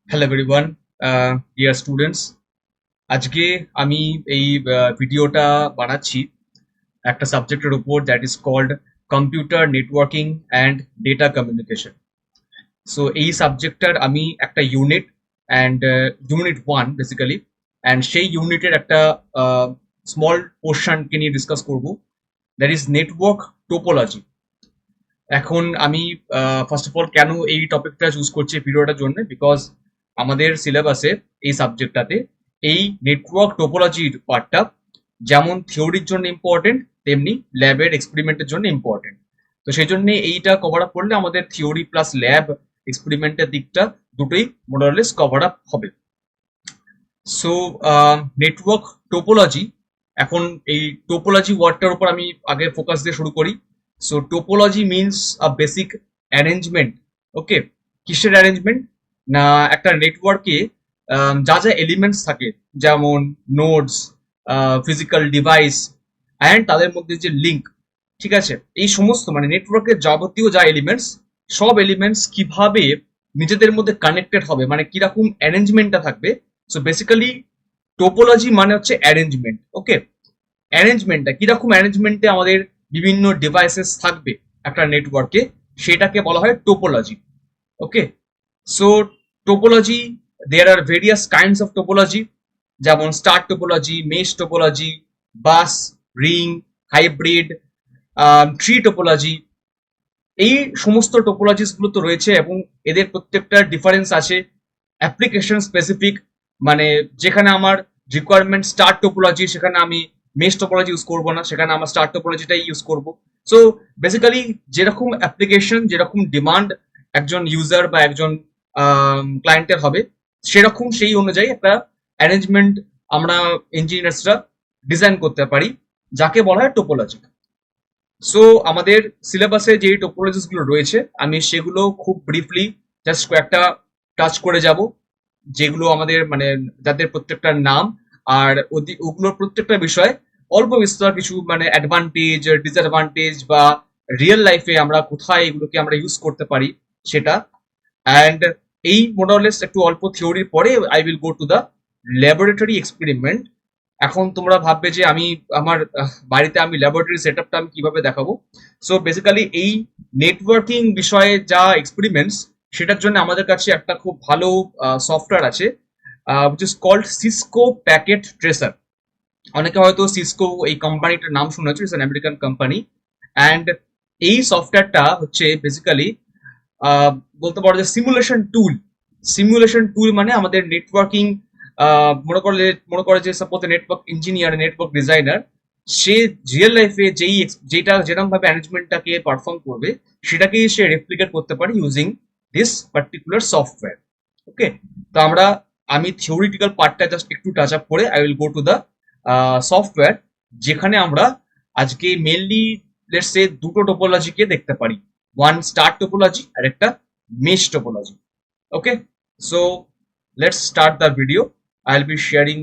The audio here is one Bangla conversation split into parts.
Hello everyone, dear students. আজকে আমি এই ভিডিওটা বানাচ্ছি একটা সাবজেক্টের উপর, that is called computer networking and data communication. So এই সাবজেক্টটার আমি একটা unit and unit one basically, and সেই ইউনিটের একটা স্মল পোর্শনকে নিয়ে ডিসকাস করব, দ্যাট ইজ নেটওয়ার্ক টোপোলজি। এখন আমি ফার্স্ট অফ অল কেন এই টপিকটা চুজ করছি ভিডিওটার জন্য, বিকজ আমাদের সিলেবাসে এই সাবজেক্টটাতে এই নেটওয়ার্ক টোপোলজির পার্টটা যেমন থিওরির জন্য ইম্পর্টেন্ট, তেমনি ল্যাবের এক্সপেরিমেন্টের জন্য ইম্পর্টেন্ট। তো সেই জন্য এইটা কভার আপ করলে আমাদের থিওরি প্লাস ল্যাব এক্সপেরিমেন্টের দিকটা দুটোই মোরালেস কভার আপ হবে। সো নেটওয়ার্ক টোপোলজি, এখন এই টোপোলজি ওয়ার্ডটার উপর আমি আগে ফোকাস দিয়ে শুরু করি। So topology means a basic arrangement. Okay, কিসের অ্যারেঞ্জমেন্ট? না, একটা নেটওয়ার্কে যা যা এলিমেন্টস থাকে, যেমন নোডস, ফিজিক্যাল ডিভাইস অ্যান্ড তাদের মধ্যে যে লিঙ্ক, ঠিক আছে, এই সমস্ত মানে নেটওয়ার্কের যাবতীয় যা এলিমেন্টস, সব এলিমেন্টস কিভাবে নিজেদের মধ্যে কানেক্টেড হবে, মানে কিরকম অ্যারেঞ্জমেন্টটা থাকবে। সো বেসিক্যালি টোপোলজি মানে হচ্ছে অ্যারেঞ্জমেন্ট। ওকে, অ্যারেঞ্জমেন্টটা কিরকম অ্যারেঞ্জমেন্টে আমাদের বিভিন্ন ডিভাইসেস থাকবে একটা নেটওয়ার্কে, সেটাকে বলা হয় topology. Okay, so topology, there are various kinds of topology, যেমন star topology, mesh topology, bus, ring, hybrid, tree topology. এই সমস্ত টোপোলজিস গুলো তো রয়েছে এবং এদের প্রত্যেকটার ডিফারেন্স আছে অ্যাপ্লিকেশন স্পেসিফিক। মানে যেখানে আমার রিকোয়ারমেন্ট স্টার টোপোলজি, সেখানে আমি মেশ টোপোলজি ইউজ করবো না, সেখানে আমার স্টার টোপোলজিটাই ইউজ করব। সো বেসিক্যালি যেরকম অ্যাপ্লিকেশন, যেরকম ডিমান্ড একজন ইউজার বা একজন ক্লায়েন্টের হবে, সেরকম সেই অনুযায়ী একটা অ্যারেঞ্জমেন্ট আমরা ইঞ্জিনিয়ার্সরা ডিজাইন করতে পারি, যাকে বলা হয় টোপোলজি। সো আমাদের সিলেবাসে যে টোপোলজিস গুলো রয়েছে, আমি সেগুলো খুব ব্রিফলি জাস্ট কয়েকটা টাচ করে যাব, যেগুলো আমাদের মানে যাদের প্রত্যেকটার নাম আর ওগুলোর প্রত্যেকটা বিষয় অল্প বিস্তর কিছু মানে অ্যাডভান্টেজ, ডিসঅ্যাডভান্টেজ বা রিয়েল লাইফে আমরা কোথায় এগুলোকে আমরা ইউজ করতে পারি সেটা। অ্যান্ড এই মোডালেস একটু অল্প থিওরির পরে I will go to the laboratory experiment. এখন তোমরা ভাববে যে আমি আমার বাড়িতে আমি ল্যাবরেটরি সেট আপটা আমি কিভাবে দেখাবো। সো বেসিক্যালি এই নেটওয়ার্কিং বিষয়ে যা এক্সপেরিমেন্টস, সেটার জন্য আমাদের কাছে একটা খুব ভালো সফটওয়্যার আছে, which is called Cisco packet tracer. অনেকে হয়তো সিসকো এই কোম্পানিটার নাম শুনেছে, it's an American company. And এই সফটওয়্যারটা হচ্ছে বেসিক্যালি বলতে পারো যে সিমুলেশন টুল। সিমুলেশন টুল মানে আমাদের নেটওয়ার্কিং, মনে করে যে suppose network engineer, network designer, সে রিয়েল লাইফে যেটা যেরকম ভাবে অ্যারেঞ্জমেন্টটাকে পারফর্ম করবে, সেটাকেই সে রেপ্লিকেট করতে পারে ইউজিং দিস পার্টিকুলার সফটওয়্যার। ওকে, তো আমি থিওরিটিক্যাল পার্টটা জাস্ট একটু টাচ আপ করে I will go to the software, যেখানে আমরা আজকে মেনলি লেটস সে দুটো টোপোলজিকে দেখতে পারি, ওয়ান স্টার টোপোলজি আর একটা mesh topology. Okay, so let's start the video. I will be sharing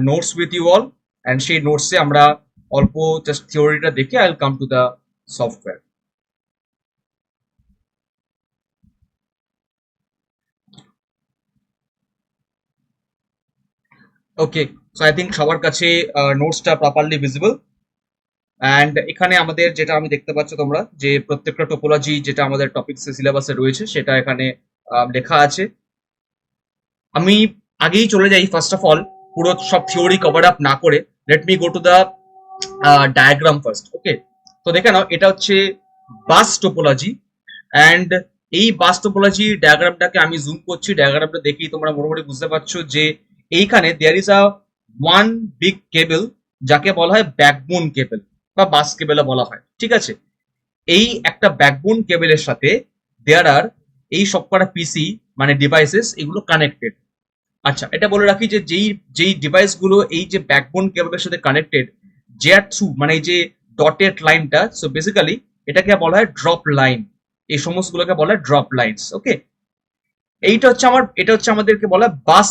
notes with you all, and সেই নোটসে আমরা অল্প জাস্ট থিওরিটা দেখে I will come to the software. Okay, so I think সবার কাছে নোটসটা প্রপারলি ভিজিবল। অ্যান্ড এখানে আমাদের যেটা আমি দেখতে পাচ্ছ তোমরা, যে প্রত্যেকটা টোপোলজি যেটা আমাদের টপিক সিলেবাসে রয়েছে সেটা এখানে লেখা আছে। আমি আগেই চলে যাই ফার্স্ট অফ অল, পুরো সব থিওরি কভার আপ না করে। Let me go to the diagram first. Okay, তো দেখে নাও, এটা হচ্ছে বাস টোপোলজি। অ্যান্ড এই বাস টোপোলজি ডায়াগ্রামটাকে আমি জুম করছি, ডায়াগ্রামটা দেখেই তোমরা মোটামুটি বুঝতে পারছো যে এইখানে there is a one big cable, যাকে বলা হয় ব্যাকবোন কেবল বা বাস কেবলও বলা হয়। ঠিক আছে, এই একটা ব্যাকবোন কেবলের সাথে দেয়ার আর এই সবকটা পিসি মানে ডিভাইসেস, এগুলো কানেক্টেড। আচ্ছা, এটা বলে রাখি যে যেই যেই ডিভাইস গুলো এই যে ব্যাকবোন কেবলের সাথে কানেক্টেড, যার থ্রু মানে এই যে ডটেড লাইনটা, সো বেসিক্যালি এটাকে বলা হয় ড্রপ লাইন। এই সমস্ত গুলোকে বলা হয় ড্রপ লাইনস। ওকে, এটা হচ্ছে আমাদেরকে বলা বাস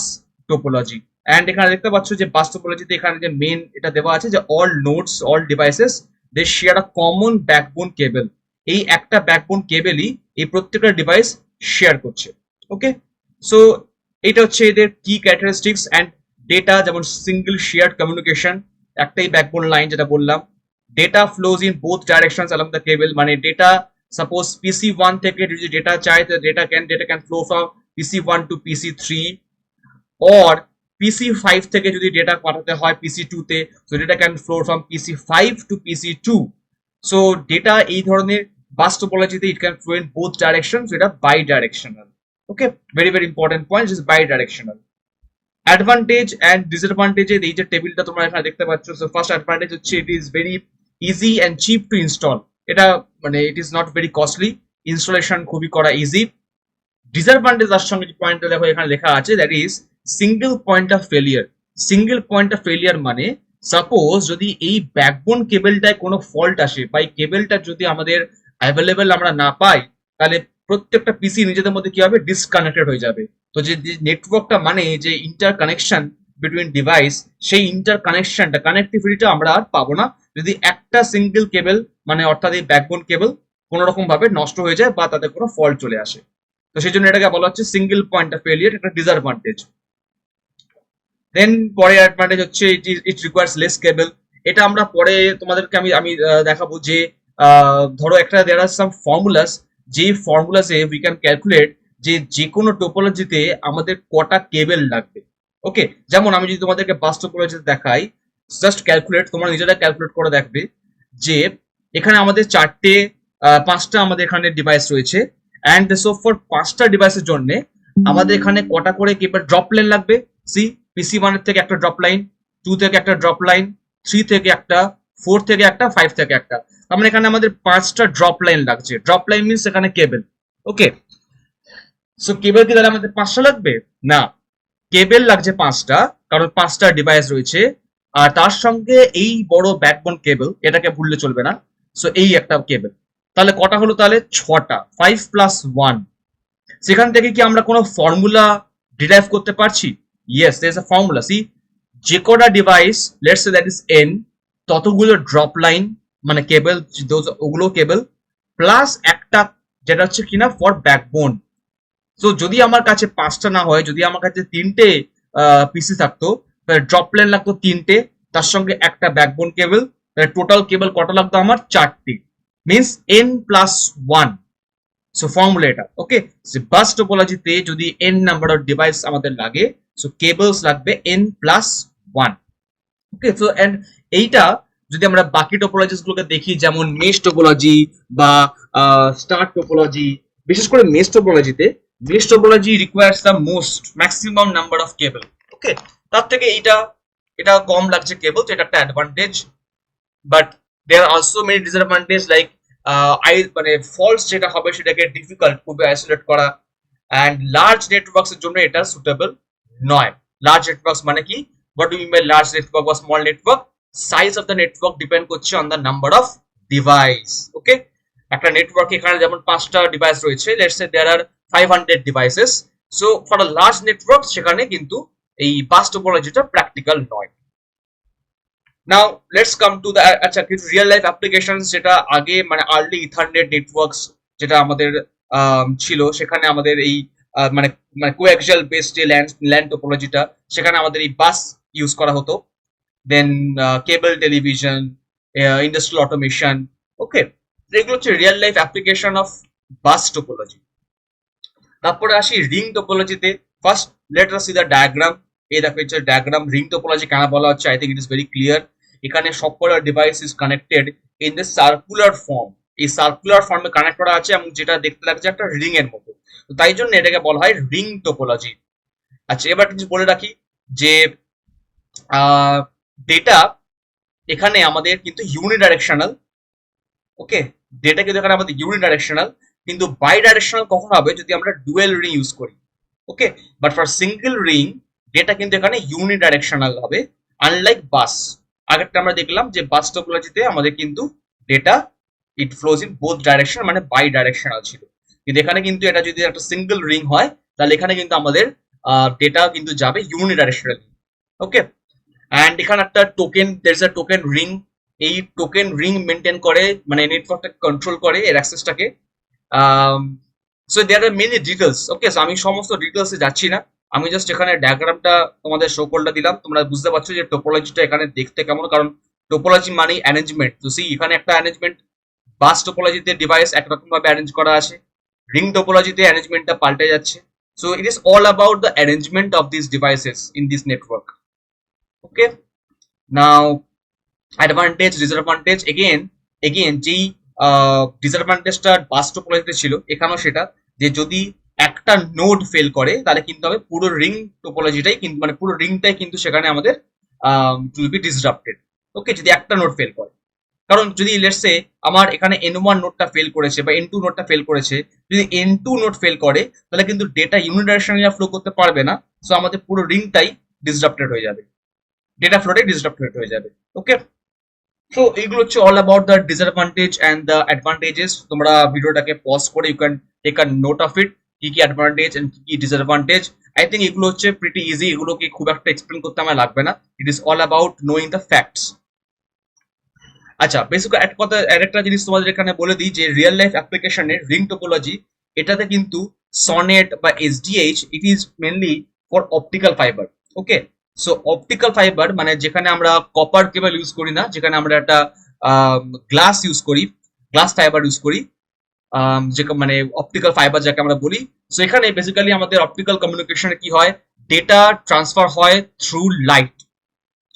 টোপোলজি। অ্যান্ড এখানে দেখতে পাচ্ছ যে বাস টোপোলজিতে এখানে যে মেন এটা দেওয়া আছে যে all nodes, all devices, they share a common backbone cable. এই একটা ব্যাকবোন কেবলই এই প্রত্যেকটা ডিভাইস শেয়ার করছে। ওকে, সো এটা হচ্ছে এদের কি ক্যারেক্টারিস্টিক্স অ্যান্ড ডেটা, যেমন সিঙ্গেল শেয়ার্ড কমিউনিকেশন, একটাই ব্যাকবোন লাইন যেটা বললাম। Data flows in both directions along the কেবল, মানে ডেটা সাপোজ পিসি 1 থেকে যদি ডেটা চাই তো data can flow from PC 1 to PC 3, or PC 5 থেকে যদি ডেটা পাঠাতে হয় পিসি 2 তে, so data can flow from PC 5 to PC 2। So data এই ধরনের বাস টোপোলজিতে it can flow in both direction, এটা bidirectional. Okay, very very important point, is bidirectional. Advantage and disadvantage, এই যে টেবিলটা তোমরা এখানে দেখতে পাচ্ছ। সো ফার্স্ট অ্যাডভান্টেজ হচ্ছে it is very easy and cheap to install. এটা মানে it is not very costly, installation খুবই করা ইজি। ডিসঅ্যাডভান্টেজ তার সঙ্গে যে পয়েন্টটা দেখো এখানে লেখা আছে, that is single point of failure. Single point of failure মানে সাপোজ যদি এই ব্যাকবোন কেবলটায় কোনো ফল্ট আসে বা এই কেবলটা যদি আমাদের অ্যাভেলেবেল আমরা না পাই, তাহলে প্রত্যেকটা পিসি নিজেদের মধ্যে কি হবে, ডিসকানেক্টেড হয়ে যাবে। তো যে নেটওয়ার্কটা মানে যে ইন্টার কানেকশন বিটুইন ডিভাইস, সেই ইন্টার কানেকশনটা, কানেক্টিভিটিটা আমরা আর পাবো না যদি একটা সিঙ্গেল কেবল মানে অর্থাৎ এই ব্যাকবোন কেবল কোনো রকম ভাবে নষ্ট হয়ে যায় বা তাতে কোনো ফল্ট চলে আসে। তো সেই জন্য এটাকে বলা হচ্ছে সিঙ্গেল পয়েন্ট অফ ফেলিয়ার, একটা ডিসঅ্যাডভান্টেজ। দেন পরে অ্যাডভান্টেজ হচ্ছে ইট রিকোয়ার্স লেস কেবল। এটা আমরা পরে তোমাদেরকে আমি আমি দেখাবো যে ধরো একটা দেয়ার আর সাম ফর্মুলাস, যে ফর্মুলাসে উই ক্যান ক্যালকুলেট যে যে কোনো টোপোলজিতে আমাদের কটা কেবল লাগবে। ওকে, যেমন আমি যদি তোমাদেরকে বাস টোপোলজিতে দেখাই, জাস্ট ক্যালকুলেট, তোমরা নিজেরা ক্যালকুলেট করে দেখবে যে এখানে আমাদের পাঁচটা আমাদের এখানে ডিভাইস রয়েছে, অ্যান্ড সো ফর পাঁচটা ডিভাইসের জন্য আমাদের এখানে কটা করে কেবল ড্রপ লাইন লাগবে। সি, পিসি 1 থেকে একটা ড্রপ লাইন, 2 থেকে একটা ড্রপ লাইন, 3 থেকে একটা, 4 থেকে একটা, 5 থেকে একটা। তার মানে এখানে আমাদের পাঁচটা ড্রপ লাইন লাগছে। ড্রপ লাইন মিনস এখানে কেবল। ওকে, সো কেবল কি তাহলে আমাদের পাঁচটা লাগবে? না, কেবল লাগছে পাঁচটা, কারণ পাঁচটা ডিভাইস রয়েছে। আর তার সঙ্গে এই বড় ব্যাকবোন কেবল, এটাকে ভুললে চলবে না। সো এই একটা কেবল, তাহলে কটা হলো? তাহলে ছটা, 5 প্লাস 1। সেখান থেকে কি আমরা কোনো ফর্মুলা ডিরাইভ করতে পারছি? Yes, there is a formula. See, যে কটা device, let's say that is N, ততগুলো ড্রপ লাইন মানে কেবল, ওগুলো কেবল প্লাস একটা যেটা হচ্ছে কিনা ফর ব্যাকবোন। সো যদি আমার কাছে পাঁচটা না হয়, যদি আমার কাছে তিনটে পিসি থাকতো, তাহলে ড্রপ লাইন লাগতো তিনটে, তার সঙ্গে একটা ব্যাকবোন কেবল, তাহলে টোটাল কেবল কটা লাগতো আমার? চারটি, means N plus one. So formula এটা। ওকে, বাস টোপোলজিতে যদি এন নাম্বার অফ ডিভাইস আমাদের লাগে, সো কেবলস লাগবে N plus one. Okay, so and এইটা যদি আমরা বাকি টোপোলজিস গুলোকে দেখি, যেমন মেশ টোপোলজি বা স্টার টোপোলজি, বিশেষ করে mesh topology requires the most maximum number of cable. Okay, তার থেকে এটা কম লাগছে কেবল, তো এটা একটা advantage. But there are also many disadvantage, like মানে ফলস যেটা হবে সেটাকে ডিফিকাল্ট খুবই আইসোলেট করা, অ্যান্ড লার্জ নেটওয়ার্কস এর জন্য এটা সুটেবল নয়। লার্জ নেটওয়ার্কস মানে কি, what do you mean by large network or small network? Size of the network depend করছে on the number of device. Okay, একটা নেটওয়ার্ক এখানে যেমন পাঁচটা ডিভাইস রয়েছে, let's say there are 500 devices. So for a large network সেখানে কিন্তু এই বাস টোপোলজিটা প্র্যাকটিক্যাল নয়। Now let's come to the, আচ্ছা, কিছু রিয়েল লাইফ অ্যাপ্লিকেশন, যেটা আগে মানে আর্লি ইথারনেট নেটওয়ার্কস যেটা আমাদের ছিল, সেখানে আমাদের এই মানে মানে কোঅ্যাক্সিয়াল বেসড যে ল্যান্ড টোপোলজিটা, সেখানে আমাদের এই বাস ইউজ করা হতো। Then cable television, industrial automation. Okay, এগুলো হচ্ছে real life application of bus topology. তারপরে আসি রিং টোপোলজিতে। First let us see the diagram. এই দেখো হচ্ছে ডায়াগ্রাম। রিং টোপোলজি কেন বলা হচ্ছে, I think it is very clear. এখানে সবকটা device is connected in the circular form. এই সার্কুলার ফর্মে কানেক্ট করা আছে এবং যেটা দেখতে লাগছে একটা রিং এর মতো, তো তাই জন্য এটাকে বলা হয় রিং টোপোলজি। আচ্ছা, এবার কিছু বলে রাখি যে ডেটা এখানে আমাদের কিন্তু ইউনিডাইরেকশনাল। ওকে, ডেটা কিন্তু এখানে আমাদের ইউনিডাইরেকশনাল, কিন্তু বাই ডাইরেকশনাল কখন হবে? যদি আমরা ডুয়েল রিং ইউজ করি। Okay, but for single ring data কিন্তু এখানে ইউনিডাইরেকশনাল হবে, আনলাইক বাস। আগেরটা আমরা দেখলাম যে বাস টোপোলজিতে আমাদের কিন্তু data it flows in both direction, মানে বাই ডাইরেকশনাল ছিল। কিন্তু এখানে কিন্তু এটা যদি একটা সিঙ্গেল রিং হয়, তাহলে এখানে কিন্তু আমাদের ডেটা কিন্তু যাবে ইউনিডাইরেকশনালি। ওকে, অ্যান্ড এখানে একটা token, there is a token ring. এই টোকেন রিং মেনটেন করে, মানে নেটওয়ার্কটাকে কন্ট্রোল করে, এর অ্যাক্সেসটাকে। So there are many details. Okay, so আমি সমস্ত ডিটেলসে যাচ্ছি না, আমি জাস্ট এখানে ডায়াগ্রামটা তোমাদের শো করলে দিলাম, তোমরা বুঝতে পারছো যে টোপোলজিটা এখানে দেখতে কেমন, কারণ টোপোলজি মানেই অ্যারেঞ্জমেন্ট। তো সেই এখানে একটা অ্যারেঞ্জমেন্ট, বাস টোপোলজিতে ডিভাইস একরকম ভাবে অ্যারেঞ্জ করা আছে, রিং টোপোলজিতে অ্যারেঞ্জমেন্টটা পাল্টে যাচ্ছে। So it is all about the arrangement of this devices in this network. Okay, now advantage disadvantage, again যেই ডিসঅ্যাডভান্টেজটা বাস টোপোলজিতে ছিল এখানেও সেটা, যে যদি একটা নোড ফেল করে তাহলে কিন্তু হবে পুরো রিং টোপোলজিটাই কিন্তু, মানে পুরো রিংটাই কিন্তু সেখানে আমাদের উইল বি ডিসরাপ্টেড। ওকে, যদি একটা নোড ফেল করে, কারণ যদি লেটস সে আমার এখানে N1 নোডটা ফেল করেছে বা N2 নোডটা ফেল করেছে, যদি N2 নোড ফেল করে তাহলে কিন্তু ডেটা ইউনিডাইরেকশনালি ফ্লো করতে পারবে না। সো আমাদের পুরো রিংটাই ডিসরাপ্টেড হয়ে যাবে, ডেটা ফ্লোটাই ডিসরাপ্টেড হয়ে যাবে। ওকে, সো এইগুলো হচ্ছে all about the disadvantage and the advantages. তোমরা ভিডিওটাকে পজ করে you can take a note of it, কি কি অ্যাডভান্টেজ এন্ড কি কি ডিসঅ্যাডভান্টেজ। আই থিঙ্ক এগুলো হচ্ছে প্রিটি ইজি, এগুলোকে খুব একটা এক্সপ্লেন করতে আমার লাগবে না। It is all about knowing the facts. আচ্ছা, বেসিক আরেকটা জিনিস তোমাদের এখানে বলে দিই যে রিয়েল লাইফ অ্যাপ্লিকেশনের রিং টোপোলজি, এটাতে কিন্তু সনেট বা SDH it is mainly for optical fibre. Okay, so optical fibre মানে যেখানে আমরা কপার কেবল ইউজ করি না, যেখানে আমরা একটা গ্লাস ইউজ করি, গ্লাস ফাইবার ইউজ করি, যে মানে অপটিক্যাল ফাইবার যাকে আমরা বলি। সো এখানে বেসিক্যালি আমাদের অপটিক্যাল কমিউনিকেশনে কি হয়, ডেটা ট্রান্সফার হয় through light.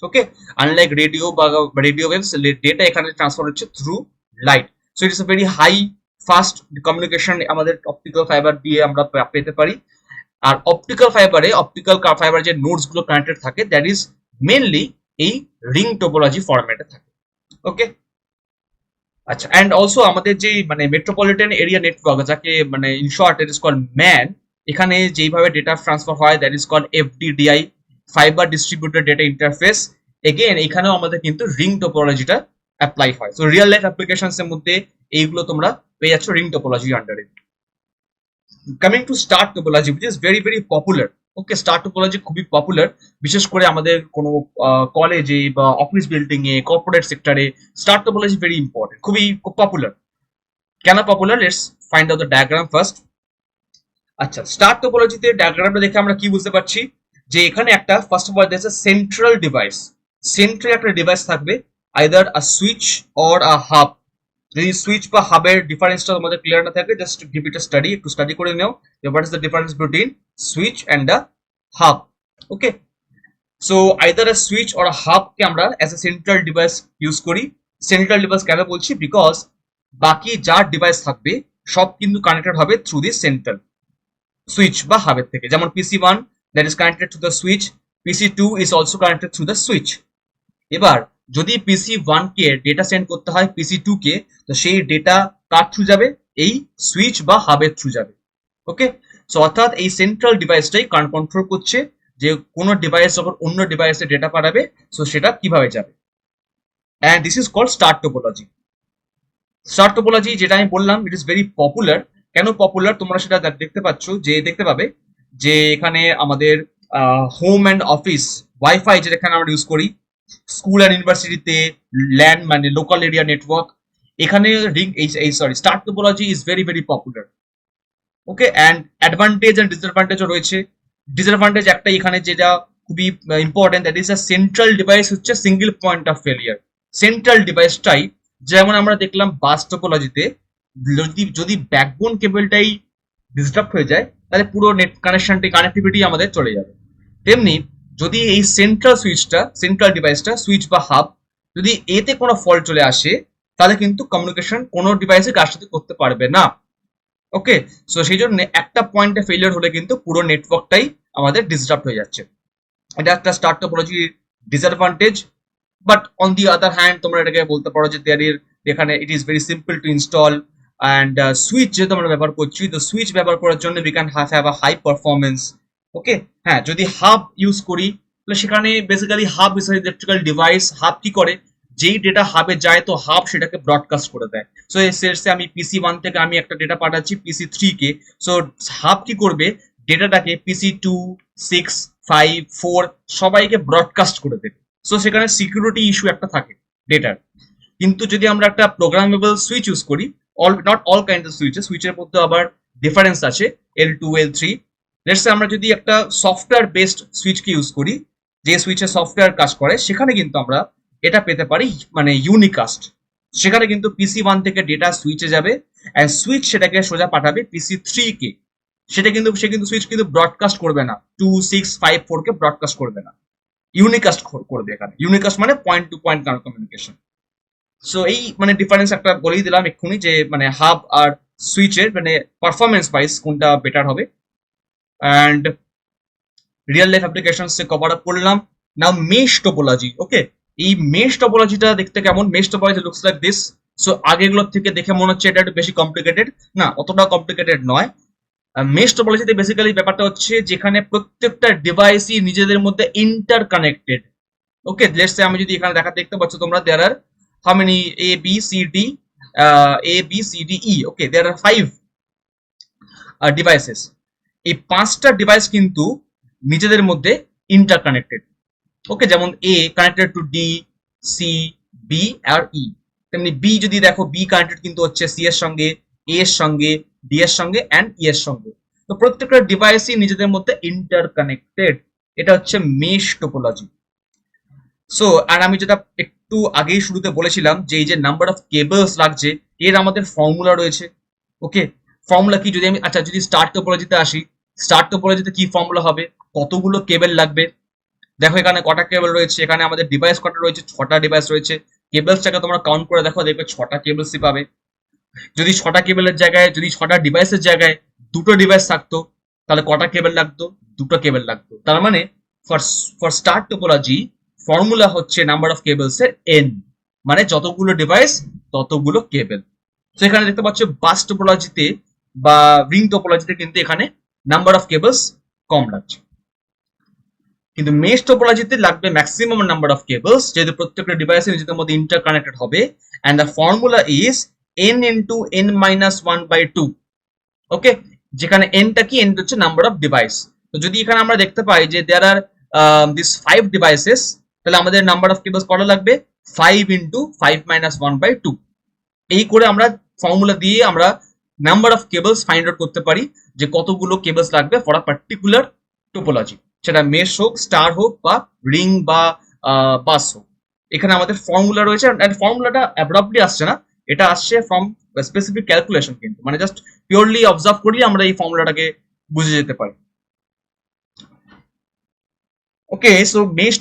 Okay, unlike radio বা রেডিও ওয়েভস, ডেটা এখানে ট্রান্সফার হচ্ছে through light. So it's a very high fast communication আমাদের অপটিক্যাল ফাইবার দিয়ে আমরা পেতে পারি। আর অপটিক্যাল ফাইবার যে নোডস গুলো কানেক্টেড থাকে দ্যাট ইজ মেনলি এই রিং টোপোলজি ফরম্যাটে থাকে। ওকে, আচ্ছা, অ্যান্ড অলসো আমাদের যে মানে মেট্রোপলিটন এরিয়া নেটওয়ার্ক, যাকে মানে in short it is called MAN, এখানে যেইভাবে ডেটা ট্রান্সফার হয় that is called FDDI, fibre distributed data interface. Again এখানেও আমাদের কিন্তু রিং টোপোলজিটা অ্যাপ্লাই হয়। সো রিয়েল লাইফ অ্যাপ্লিকেশনস এর মধ্যে এইগুলো তোমরা পেয়ে যাচ্ছ রিং টোপোলজি আন্ডারে। Coming to star topology which is very very popular. Okay, star topology খুবই পপুলার, বিশেষ করে আমাদের কোনো কলেজে বা অফিস বিল্ডিং এ, কর্পোরেট সেক্টরে স্টার টোপোলজি ভেরি ইম্পর্টেন্ট, খুবই পপুলার। কেন popular, let's find out the diagram first. আচ্ছা, স্টার টোপোলজিতে ডায়াগ্রামটা দেখে আমরা কি বুঝতে পারছি, যে এখানে একটা first of all there is a central device, central একটা ডিভাইস থাকবে, either a switch or a hub. যদি সুইচ বা হাবের ডিফারেন্সটা তোমাদের ক্লিয়ার না থাকে, just give it a study, একটু স্টাডি করে নাও what is the difference between switch and a hub. Okay, so either a switch or a হাবকে আমরা as a central device use করি। সেন্ট্রাল ডিভাইস কেন বলছি, বিকজ বাকি যা ডিভাইস থাকবে সব কিন্তু কানেক্টেড হবে থ্রু দিস সেন্ট্রাল সুইচ বা হাবের থেকে। যেমন PC1 that is connected to the switch, PC2 is also connected through the switch. এবার যদি PC1 কে ডেটা সেন্ড করতে হয় PC2 কে, তো সেই ডেটা কার থ্রু যাবে, এই সুইচ বা হাবের থ্রু যাবে। ওকে, সো অর্থাৎ এই সেন্ট্রাল ডিভাইসটাই কন্ট্রোল করছে যে কোনো ডিভাইস যখন অন্য ডিভাইসে ডেটা পাঠাবে, সো সেটা কিভাবে যাবে। And this is called star topology. Star topology যেটা আমি বললাম ইট ইজ ভেরি পপুলার। কেন পপুলার তোমরা সেটা দেখতে পাচ্ছ, যে দেখতে পাবে যে এখানে আমাদের হোম অ্যান্ড অফিস ওয়াইফাই যেখানে আমরা ইউজ করি, স্কুল অ্যান্ড ইউনিভার্সিটিতে ল্যান্ড মানে লোকাল এরিয়া নেটওয়ার্ক, এখানে রিং এই sorry star topology is very very popular. Okay, and advantage and ডিসঅ্যাডভান্টেজও রয়েছে। ডিসঅ্যাডভান্টেজ একটা এখানে যেটা খুবই important, that is a central device হচ্ছে single point of failure. Central ডিভাইসটাই, যেমন আমরা দেখলাম বাস টোপোলজিতে, যদি যদি ব্যাকবোন কেবলটাই ডিস্টার্ব হয়ে যায় তাহলে পুরো নেট কানেক্টিভিটি আমাদের চলে যাবে। তেমনি যদি এই সেন্ট্রাল ডিভাইসটা সুইচ বা হাব, যদি এতে কোনো ফল্ট চলে আসে তাহলে কিন্তু কমিউনিকেশন কোনো ডিভাইসে কার সাথে করতে পারবে না। ওকে, সো সেই জন্য একটা পয়েন্টে ফেলিয়ার হলে কিন্তু পুরো নেটওয়ার্কটাই আমাদের ডিস্টার্ব হয়ে যাচ্ছে। এটা একটা স্টার টোপোলজির ডিসঅ্যাডভান্টেজ। But on the other hand তোমরা এটাকে বলতে পারো যে এখানে it is very simple to install, and switch যেহেতু আমরা ব্যবহার করছি, তো সুইচ ব্যবহার করার জন্য we can have a high performance. Okay, হ্যাঁ, যদি হাব ইউজ করি তাহলে সেখানে basically hub is electrical device. Hub কি করে, যেই ডেটা হাবে যায় তো হাব সেটাকে ব্রডকাস্ট করে দেয়। সো সেটসে আমি PC1 থেকে আমি একটা ডেটা পাঠাচ্ছি PC3 কে, সো হাব কি করবে, ডেটাটাকে PC2, 6, 5, 4 সবাইকে ব্রডকাস্ট করে দেবে। সো সেখানে সিকিউরিটি ইস্যু একটা থাকে ডেটার। কিন্তু যদি আমরা একটা প্রোগ্রামেবল সুইচ ইউজ করি, নট অল কাইন্ড অফ সুইচের মধ্যে আবার ডিফারেন্স আছে, L2 L3, লেটস সে আমরা যদি একটা সফটওয়্যার বেসড সুইচকে ইউজ করি, যে সুইচে সফটওয়্যার কাজ করে, সেখানে কিন্তু আমরা এটা পেতে পারি মানে ইউনিকাস্ট। সেখানে কিন্তু PC1 থেকে ডেটা সুইচে যাবে, অ্যান্ড সুইচ সেটাকে সোজা পাঠাবে PC3 কে। সে কিন্তু সুইচ কিন্তু ব্রডকাস্ট করবে না, 2654 কে ব্রডকাস্ট করবে না, ইউনিকাস্ট করবে। এখানে ইউনিকাস্ট মানে point to point communication. So এই মানে ডিফারেন্স একটা বলেই দিলাম এক্ষুনি, যে মানে হাব আর সুইচের মানে পারফরমেন্স ওয়াইজ কোনটা বেটার হবে। And real life applications cover up করলাম। নাও মেশ টোপোলজি। ওকে, এই মেশ টোপোলজিটা দেখতে কেমন? Mesh topology looks like this. So আগেগুলোর থেকে দেখে মনে হচ্ছে এটা একটু বেশি কমপ্লিকেটেড, না অতটা কমপ্লিকেটেড নয়। মেশ টোপোলজিতে বেসিক্যালি ব্যাপারটা হচ্ছে যেখানে প্রত্যেকটা ডিভাইসই নিজেদের মধ্যে interconnected. Okay, let's say আমি যদি এখানে দেখতে পাচ্ছ তোমরা, there are how many A B C D, A B C D E, okay, there are 5 devices. এই 5টা ডিভাইস কিন্তু নিজেদের মধ্যে ইন্টার কানেক্টেড। ওকে, যেমন A connected to D, C, B আর E, তেমনি B যদি দেখো, B কানেক্টেড কিন্তু হচ্ছে C এর সঙ্গে, A এর সঙ্গে, D এর সঙ্গে অ্যান্ড E এর সঙ্গে। তো প্রত্যেকটা ডিভাইসই নিজেদের মধ্যে ইন্টার কানেক্টেড। এটা হচ্ছে মেশ টোপোলজি। সো আর আমি যেটা একটু আগেই শুরুতে বলেছিলাম, যে এই যে নাম্বার অফ কেবলস লাগছে, এর আমাদের ফর্মুলা রয়েছে। ওকে, ফর্মুলা কি? যদি আমি যদি স্টার টোপোলজিতে আসি, স্টার টোপোলজিতে কি ফর্মুলা হবে? কতগুলো কেবল লাগবে? দেখো এখানে কটা কেবল রয়েছে, এখানে আমাদের ডিভাইস কটা রয়েছে, 6টা ডিভাইস রয়েছে। কেবলসটাকে তোমরা কাউন্ট করে দেখো, দেখবে 6টা কেবলসই পাবে। যদি 6টা কেবলের জায়গায়, যদি 6টা ডিভাইসের জায়গায় 2টো ডিভাইস থাকতো, তাহলে কটা কেবল লাগতো? 2টো কেবল লাগতো। তার মানে for for star topology formula হচ্ছে নাম্বার অফ কেবলস এর n, মানে যতগুলো ডিভাইস ততগুলো কেবল। তো এখানে দেখতে পাচ্ছ বাস টোপোলজিতে বা রিং টোপোলজিতে কিন্তু এখানে নাম্বার অফ কেবলস কম লাগছে, কিন্তু মেশ টোপোলজিতে লাগবে ম্যাক্সিমাম নাম্বার অফ কেবলস, যেহেতু প্রত্যেকটা ডিভাইসে নিজেদের মধ্যে ইন্টার কানেক্টেড হবে। And the formula is n into n-1/2। ওকে, যেখানে nটা কি? n হচ্ছে নাম্বার অফ ডিভাইস। তো যদি এখানে আমরা দেখতে পাই যে দেয়ার আর দিস 5 ডিভাইসেস, তাহলে আমাদের নাম্বার অফ কেবলস কত লাগবে? 5 ইন্টু 5-1/2। এই করে আমরা ফর্মুলা দিয়ে আমরা number of cables find out করতে পারি, যে কতগুলো কেবলস লাগবে ফর আ পার্টিকুলার টোপোলজি, সেটা মেশ হোক, স্টার হোক, বা রিং বা বাস হোক। এখানে আমাদের ফর্মুলা রয়েছে, এন্ড ফর্মুলাটা অ্যাব্রাপ্টলি আসছে না, এটা আসছে ফ্রম স্পেসিফিক ক্যালকুলেশন। কিন্তু মানে জাস্ট পিওরলি অবজার্ভ করলে আমরা এই ফর্মুলাটাকে বুঝে যেতে পারি। ওকে, সো মেশ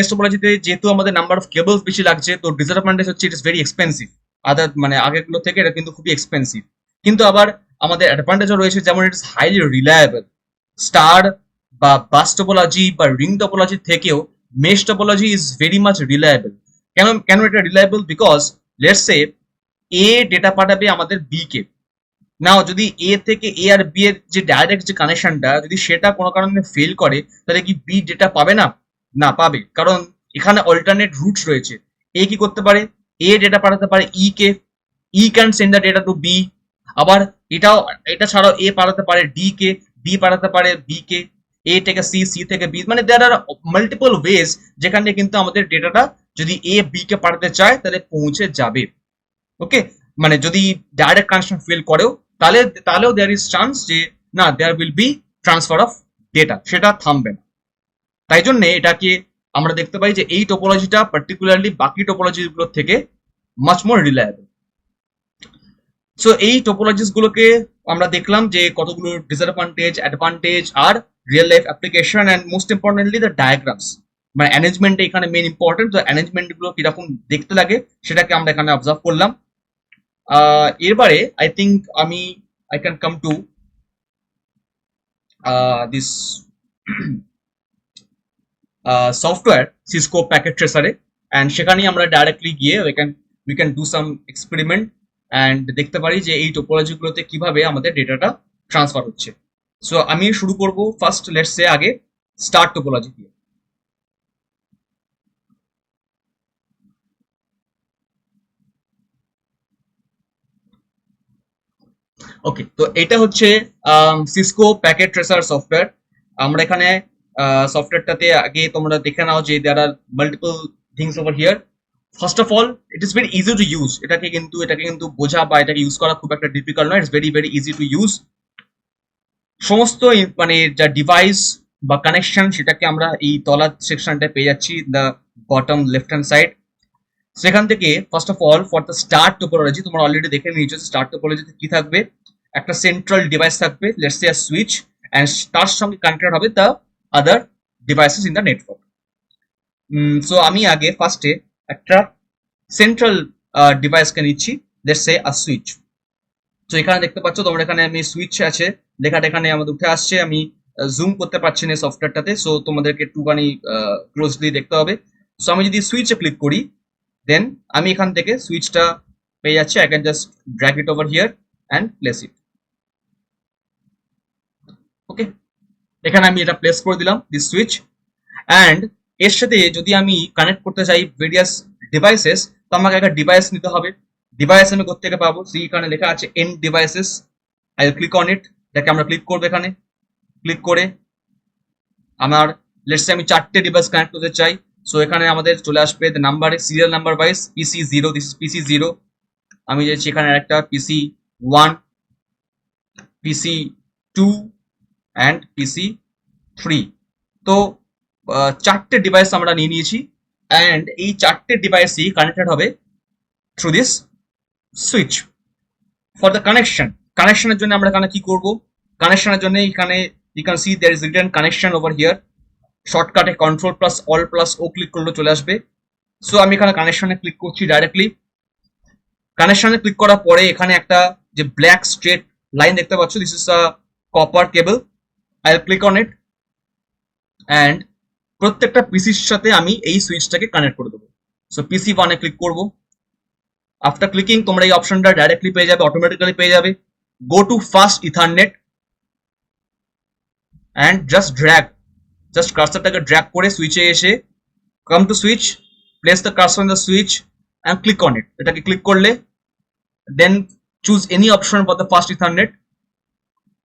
টোপোলজিতে যেহেতু আমাদের নাম্বার অফ কেবলস বেশি লাগছে, তো ডিসঅ্যাডভান্টেজ হচ্ছে ইট ইস ভেরি এক্সপেন্সিভ। আদার মানে আগেগুলো থেকে এটা কিন্তু খুবই এক্সপেন্সিভ। কিন্তু আবার আমাদের অ্যাডভান্টেজও রয়েছে, যেমন ইট ইস হাইলি রিলায়েবল। স্টার বা বাস টোপোলজি বা রিং টোপোলজি থেকেও mesh topology is very much reliable. কেন কেন এটা reliable? Because let's say A data পাঠাবে আমাদের বি কে। নাও যদি এ থেকে এ আর বি এর যে ডাইরেক্ট যে কানেকশনটা, যদি সেটা কোনো কারণে ফেল করে, তাহলে কি বি ডেটা পাবে না? না, পাবে, কারণ এখানে অল্টারনেট রুটস রয়েছে। এ কি করতে পারে? এ ডেটা পাঠাতে পারে ই কে, E can send the data to B. আবার এটা ছাড়াও এ পাঠাতে পারে ডি কে, ডি পাঠাতে পারে বি কে, এ থেকে সি, সি থেকে বি, মানে দেয়ার আর মাল্টিপল ওয়েজ যেখানে কিন্তু আমাদের ডেটাটা যদি এ বি কে পাঠাতে চায় তাহলে পৌঁছে যাবে। ওকে, মানে যদি ডাইরেক্ট কানেকশন ফেল করেও, তাহলেও দেয়ার ইজ চান্স যে না, there will be transfer of data, সেটা থামবে না। তাই জন্য এটাকে আমরা দেখতে পাই যে এই টোপোলজিটা পার্টিকুলারলি বাকি টোপোলজি গুলোর থেকে মাচ মোর রিলায়েবল। সো এই টোপোলজিস গুলোকে আমরা দেখলাম যে কতগুলো ডিসঅ্যাডভান্টেজ, অ্যাডভান্টেজ আর real life application, and most importantly the diagrams. মানে অ্যারেঞ্জমেন্ট এখানে মেন ইম্পর্টেন্ট, তো অ্যারেঞ্জমেন্ট গুলো কিরকম দেখতে লাগে সেটাকে আমরা এখানে অবজার্ভ করলাম। এরবারে I think I can come to this software Cisco Packet ট্রেসারে, অ্যান্ড সেখানেই আমরা ডাইরেক্টলি গিয়ে we can do some experiment and দেখতে পারি যে এই টোপোলজি গুলোতে কিভাবে আমাদের ডেটাটা ট্রান্সফার হচ্ছে। সো আমি শুরু করব ফার্স্ট, লেটস সে আগে স্টার টোপোলজি দিয়ে। ওকে, তো এটা হচ্ছে সিসকো প্যাকেট ট্রেসার সফটওয়্যার। আমরা এখানে সফটওয়্যারটাতে আগে তোমরা দেখে নাও যে there are multiple things over here. First of all, it is very easy to use. এটাকে কিন্তু বোঝা বা এটাকে ইউজ করা খুব একটা ডিফিকাল্ট নয়, it's very very easy to use. সমস্ত মানে যা ডিভাইস বা কানেকশন সেটাকে আমরা এই তলার সেকশনটা পেয়ে যাচ্ছি, the bottom left hand side. সেখান থেকে first of all for the star topology তোমরা অলরেডি দেখে নিয়েছো স্টার টোপোলজিতে কি থাকবে, একটা সেন্ট্রাল ডিভাইস থাকবে, লেটস সে সুইচ, এন্ড তার সঙ্গে কানেক্টেড হবে the other devices in the network. So আমি আগে ফার্স্টে একটা সেন্ট্রাল ডিভাইসকে নিচ্ছি, লেটস সে আ সুইচ। তো এখানে দেখতে পাচ্ছ তোমরা, এখানে আমি সুইচ আছে লেখাটা এখানে আমাদের উঠে আসছে, আমি জুম করতে পারছি না সফটওয়্যারটাতে, সো তোমাদেরকে একটুখানি ক্লোজলি দেখতে হবে। সো আমি যদি সুইচে ক্লিক করি, দেন আমি এখান থেকে সুইচটা পেয়ে যাচ্ছি, I can just drag it over here and place it. Okay, এখানে আমি এটা প্লেস করে দিলাম দিস সুইচ। অ্যান্ড এর সাথে যদি আমি কানেক্ট করতে চাই ভেরিয়াস ডিভাইসেস, তো আমাকে একটা ডিভাইস নিতে হবে। ডিভাইস আমি কোথা থেকে পাবো, সি এখানে লেখা আছে end devices, I will click on it. এটাকে আমরা ক্লিক করবো, এখানে ক্লিক করে আমার লেটস সে আমি 4টে ডিভাইস কানেক্ট করতে চাই। সো এখানে আমাদের চলে আসবে নাম্বারে serial number wise PC 0, this is PC 0। আমি যাচ্ছি এখানে একটা পিসি 1, পিসি 2 অ্যান্ড পিসি 3। তো 4টে ডিভাইস আমরা নিয়ে নিয়েছি, অ্যান্ড এই 4টে ডিভাইসই কানেক্টেড হবে through this switch. For the কানেকশনের জন্য আমরা এখানে কি করব, কানেকশনের জন্য এখানে you can see there is written connection over here. শর্টকাটে control plus all plus O click করলে চলে আসবে। সো আমি এখানে কানেকশনে ক্লিক করছি ডাইরেক্টলি। কানেকশনে ক্লিক করার পরে এখানে একটা যে ব্ল্যাক স্ট্রেট লাইন দেখতে পাচ্ছ, this is a copper cable, I will click on it. And প্রত্যেকটা পিসির সাথে আমি এই সুইচটাকে কানেক্ট করে দেবো। সো পিসি 1 এ ক্লিক করবো। আফটার ক্লিকিং তোমরা এই অপশনটা ডাইরেক্টলি পেয়ে যাবে, অটোমেটিক্যালি পেয়ে যাবে। Go to fast Ethernet and just কার্সারটাকে ড্র্যাগ করে সুইচে এসে come to switch, place the cursor on the switch and click on it. এটাকে ক্লিক করলে then choose any option for the fast Ethernet,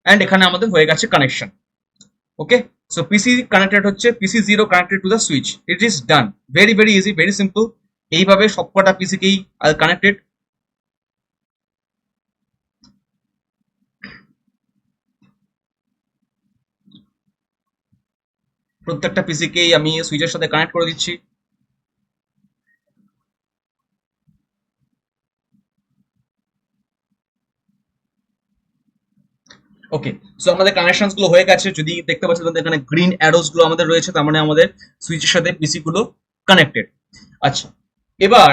and এখানে আমাদের হয়ে গেছে কানেকশন। ওকে, সো পিসি কানেক্টেড হচ্ছে, পিসি 0 connected to the switch, it is done. Very very easy, very simple. এইভাবে সবকটা পিসিকেই কানেক্টেড। প্রত্যেকটা পিসিকেই আমি সুইচের সাথে কানেক্ট করে দিচ্ছি। ওকে, সো আমাদের কানেকশন গুলো হয়ে গেছে। যদি দেখতে পাচ্ছি তোমাদের এখানে গ্রিন অ্যারোস গুলো আমাদের রয়েছে, তার মানে আমাদের সুইচের সাথে পিসি গুলো কানেক্টেড। আচ্ছা, এবার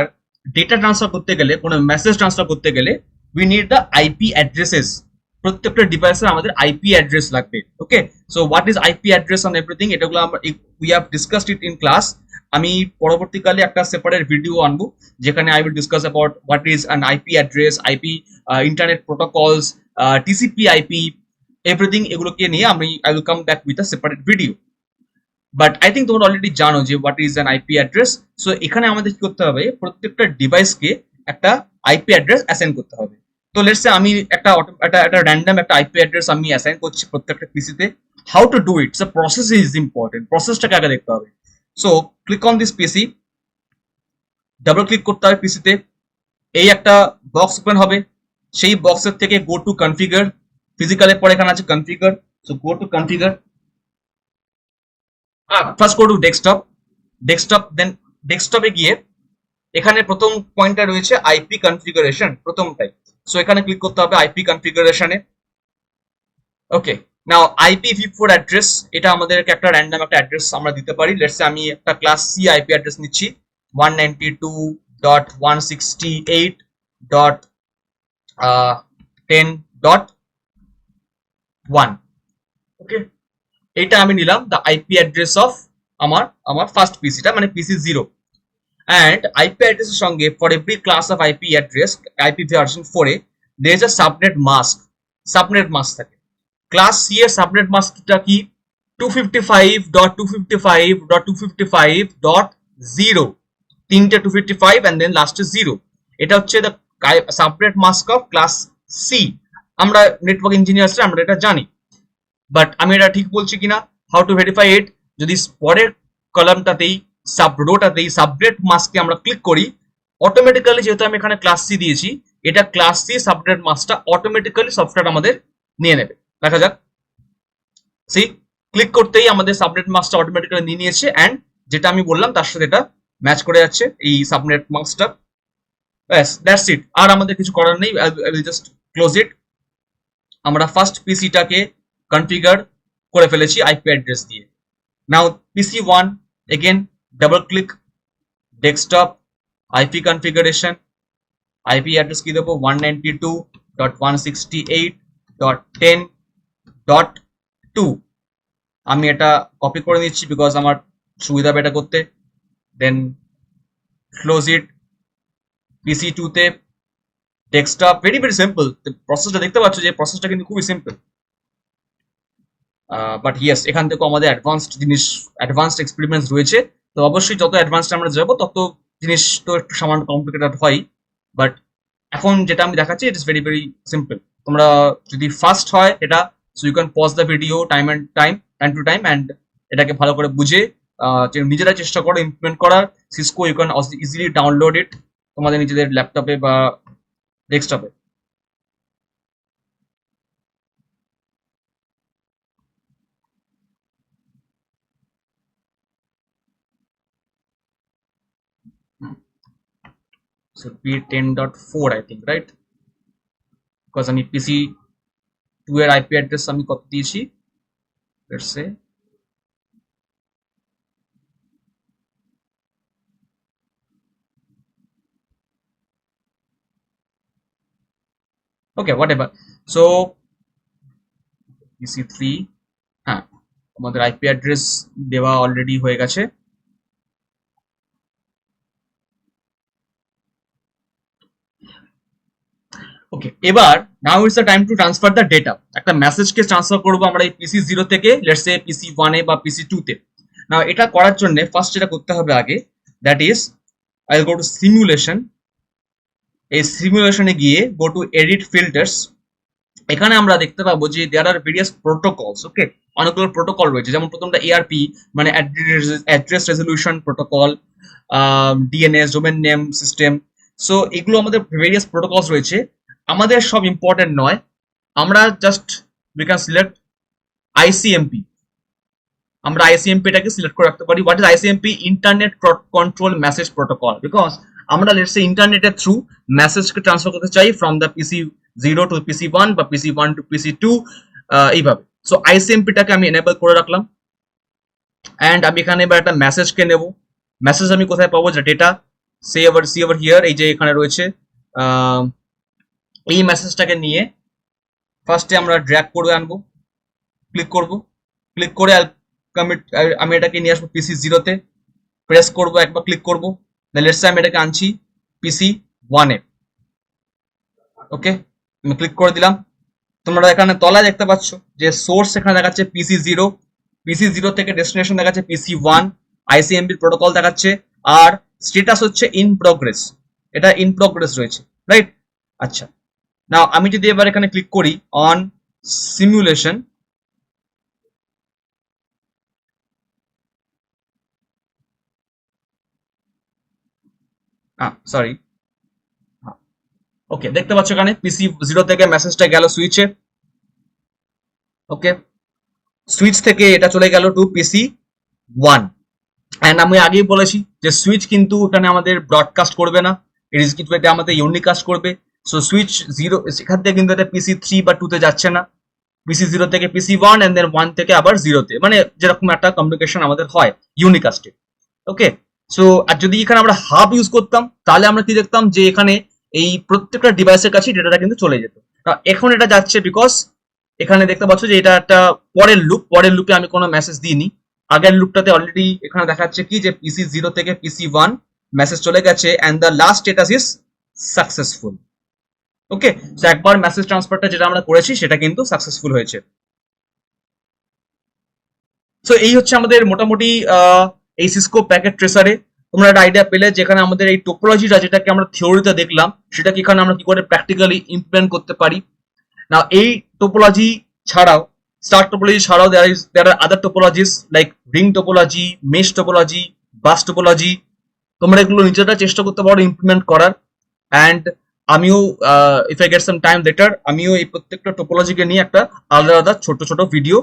ডেটা ট্রান্সফার করতে গেলে, কোনো মেসেজ ট্রান্সফার করতে গেলে we need the IP addresses. প্রত্যেকটা ডিভাইসে আমাদের আইপি অ্যাড্রেস লাগবে। Okay, so what is IP address on everything, এটাগুলো আমরা we have discussed it in class. আমি পরবর্তীকালে একটা সেপারেট ভিডিও আনবো যেখানে I will discuss about what is an IP address, IP internet protocols, TCP IP, everything. এগুলোকে নিয়ে আমি I will come back with a separate video. But I think তোমরা অলরেডি জানো যে what is an IP address. So এখানে আমাদের কি করতে হবে, প্রত্যেকটা ডিভাইসকে একটা আইপি অ্যাড্রেস অ্যাসাইন করতে হবে। তো লেটস সে আমি একটা র্যান্ডম একটা আইপি অ্যাড্রেস আমি অ্যাসাইন করছি প্রত্যেকটা পিসিতে। How to do it, process is important, প্রসেসটাকে আগে দেখতে হবে। So click on this PC, double click করতে হবে পিসিতে। এই একটা বক্স ওপেন হবে, সেই বক্সের থেকে গো টু কনফিগার, ফিজিক্যালের পরে এখানে আছে configure. So go to configure, first go to desktop, then ডেস্কটপে গিয়ে এখানে প্রথম পয়েন্টটা রয়েছে আইপি কনফিগারেশন, প্রথমটাই। সো এখানে ক্লিক করতে হবে আইপি কনফিগারেশনে। Okay, now IP v4 address, এটা আমাদেরকে একটা র্যান্ডম একটা অ্যাড্রেস আমরা দিতে পারি। লেটস সে আমি একটা ক্লাস সি আইপি অ্যাড্রেস নিচ্ছি, 192.168.10.1। ওকে, এটা আমি নিলাম দ্য আইপি অ্যাড্রেস অফ আমার আমার ফার্স্ট পিসিটা, মানে পিসি 0। অ্যান্ড আইপি অ্যাড্রেসের সঙ্গে for every class of IP address, IP version 4 A there is a subnet mask থাকে। ক্লাস সি এর সাবনেট মাস্কটা কি, 255.255.255.0, তিনটে 255 অ্যান্ড দেন লাস্টে 0। এটা হচ্ছে the subnet mask of class C. আমরা নেটওয়ার্ক ইঞ্জিনিয়ার্সরা আমরা এটা জানি, বাট আমি এটা ঠিক বলছি কিনা, হাউ টু ভেরিফাই ইট, যদি পরের কলামটাতেই রোটাতেই সাবনেট মাস্কে আমরা ক্লিক করি, অটোমেটিক্যালি যেহেতু আমি এখানে ক্লাস সি দিয়েছি, এটা ক্লাস সি সাবনেট মাস্কটা অটোমেটিক্যালি সফটওয়্যার আমাদের নিয়ে নেবে। দেখা যাক, সি ক্লিক করতেই আমাদের সাবনেট মাস্কটা অটোমেটিক্যালি নিয়ে নিয়েছে, অ্যান্ড যেটা আমি বললাম তার সাথে এটা ম্যাচ করে যাচ্ছে এই সাবনেট মাস্কটা। ব্যাস, দ্যাটস ইট, আর আমাদের কিছু করার নেই। আই উইল জাস্ট ক্লোজ ইট। আমরা ফার্স্ট পিসিটাকে কনফিগার করে ফেলেছি আইপি অ্যাড্রেস দিয়ে। নাও পিসি 1, again double click, desktop, IP configuration, IP address কি দেবো 192.168.10.2। আমি এটা কপি করে নিচ্ছি বিকজ আমার সুবিধা হবে এটা করতে। দেন ক্লোজ ইট। পিসি 2 তে ডেস্কটপ, ভেরি ভেরি সিম্পল প্রসেসটা, দেখতে পাচ্ছ যে প্রসেসটা কিন্তু খুবই সিম্পল। বাট ইয়েস, এখান থেকেও আমাদের অ্যাডভান্সড জিনিস, অ্যাডভান্সড এক্সপেরিমেন্টস রয়েছে। তো অবশ্যই যত অ্যাডভান্সড আমরা যাবো তত জিনিস তো একটু সামান্য কমপ্লিকেটেড হয়, বাট এখন যেটা আমি দেখাচ্ছি it is very very simple. তোমরা যদি ফার্স্ট হয় এটা, so you can pause the video time to time and এটাকে ভালো করে বুঝে নিজেরা চেষ্টা করো ইমপ্লিমেন্ট করার। Cisco you can easily download it তোমাদের নিজেদের ল্যাপটপে বা ডেস্কটপে। should be 10.4 I think, right? Because আমি পিসি 2 এর আইপি অ্যাড্রেস আমি কত দিয়েছি, let's say okay whatever. So পিসি 3, হ্যাঁ আমাদের আইপি অ্যাড্রেস দেওয়া অলরেডি হয়ে গেছে। ওকে, এবার now it's the time to transfer the data. একটা মেসেজকে ট্রান্সফার করবো আমরা এই পিসি 0 থেকে লেটস সে পিসি 1 এ বা পিসি 2 তে। নাও এটা করার জন্য ফার্স্ট যেটা করতে হবে আগে, that is I will go to simulation. এই সিমুলেশনে গিয়ে গো টু এডিট ফিল্টার্স। এখানে আমরা দেখতে পাবো যে দেয়ার আর ভেরিয়াস প্রোটোকলস। ওকে, অনেকগুলো প্রোটোকল রয়েছে, যেমন প্রথমটা এআরপি মানে address resolution protocol, DNS domain name system. So এগুলো আমাদের ভেরিয়াস প্রোটোকলস রয়েছে। আমাদের সব ইম্পর্টেন্ট নয়, আমরা just we can select ICMP. আমরা আইসিএমপিটাকে সিলেক্ট করে রাখতে পারি। What is ICMP? Internet control message protocol. Because আমরা লেটস সে ইন্টারনেটের থ্রু মেসেজকে ট্রান্সফার করতে চাই ফ্রম দ্য পিসি 0 টু পিসি 1 বা পিসি 1 টু পিসি 2 এইভাবে। সো আইসিএমপিটাকে আমি এনেবল করে রাখলাম, অ্যান্ড আমি এখানে এবার একটা মেসেজকে নেব। মেসেজ আমি কোথায় পাবো? যে ডেটা সি ওভার হিয়ার, এই যে এখানে রয়েছে। এই মেসেজটাকে নিয়ে ফার্স্টে আমরা ড্র্যাগ করে আনবো, ক্লিক করব, ক্লিক করে আমি এটাকে নিয়ে আসবো পিসি 0 তে, প্রেস করব একবার, ক্লিক করব, লেটস সে আমি এটাকে আনছি পিসি 1 এ। ওকে, আমি ক্লিক করে দিলাম। তোমরা এখানে তলায় দেখতে পাচ্ছ যে সোর্স এখানে দেখাচ্ছে পিসি 0, পিসি 0 থেকে ডেস্টিনেশন দেখাচ্ছে পিসি 1, আইসিএমপি প্রোটোকল দেখাচ্ছে, আর স্ট্যাটাস হচ্ছে ইন প্রোগ্রেস। এটা ইন প্রোগ্রেস রয়েছে, রাইট? আচ্ছা, নাও আমি যদি এবার এখানে ক্লিক করি অন সিমুলেশন, সরি, ওকে দেখতে পাচ্ছ এখানে পিসি 0 থেকে মেসেজটা গেল সুইচে। ওকে, সুইচ থেকে এটা চলে গেল টু পিসি 1, এন্ড আমি আগেই বলেছি যে সুইচ কিন্তু এখানে আমাদের ব্রডকাস্ট করবে না, ইট ইজ কিন্তু এটা আমাদের ইউনিকাস্ট করবে। সো সুইচ 0 এখান থেকে কিন্তু এটা পিসি 3 বা 2 তে যাচ্ছে না, পিসি 0 থেকে পিসি 1 এন্ড দেন 1 থেকে আবার 0 তে, মানে যেরকম একটা কমিউনিকেশন আমাদের হয় ইউনিকাস্টে। ওকে, সো আর যদি এখানে আমরা হাব ইউজ করতাম তাহলে আমরা কি দেখতাম যে এখানে এই প্রত্যেকটা ডিভাইসের কাছে ডেটাটা কিন্তু চলে যেত। এখন এটা যাচ্ছে বিকজ এখানে দেখতে পাচ্ছ যে এটা একটা পরের লুপ, পরের লুপে আমি কোনো মেসেজ দিইনি। আগের লুপটাতে অলরেডি এখানে দেখাচ্ছে কি যে পিসি 0 থেকে পিসি 1 মেসেজ চলে গেছে and the last status is successful. Okay, so একবার মেসেজ ট্রান্সফারটা যেটা আমরা করেছি সেটা কিন্তু সাকসেসফুল হয়েছে। সো এই হচ্ছে আমাদের মোটামুটি এই সিসকো প্যাকেট ট্রেসারে তোমরা একটা আইডিয়া পেলে যেখানে আমাদের এই টোপোলজিটা যেটাকে আমরা থিওরিতে দেখলাম সেটাকে এখানে আমরা কি করে প্র্যাকটিক্যালি ইমপ্লিমেন্ট করতে পারি। না এই টোপোলজি ছাড়াও, স্টার টোপোলজি ছাড়াও there are other topologies like ring topology, mesh topology, bus topology। তোমরা এগুলো নিজেরা চেষ্টা করতে পারো ইমপ্লিমেন্ট করার। অ্যান্ড আমিও if I get some time letter আমিও এই প্রত্যেকটা টোপোলজিকে নিয়ে একটা আলাদা আলাদা ছোট ছোট ভিডিও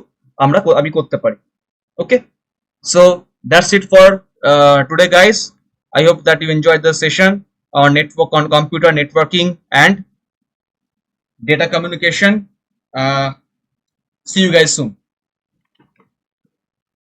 আমি করতে পারি। ওকে, so that's it for today, guys. I hope that you enjoyed the session on computer networking and data communication. See you guys soon.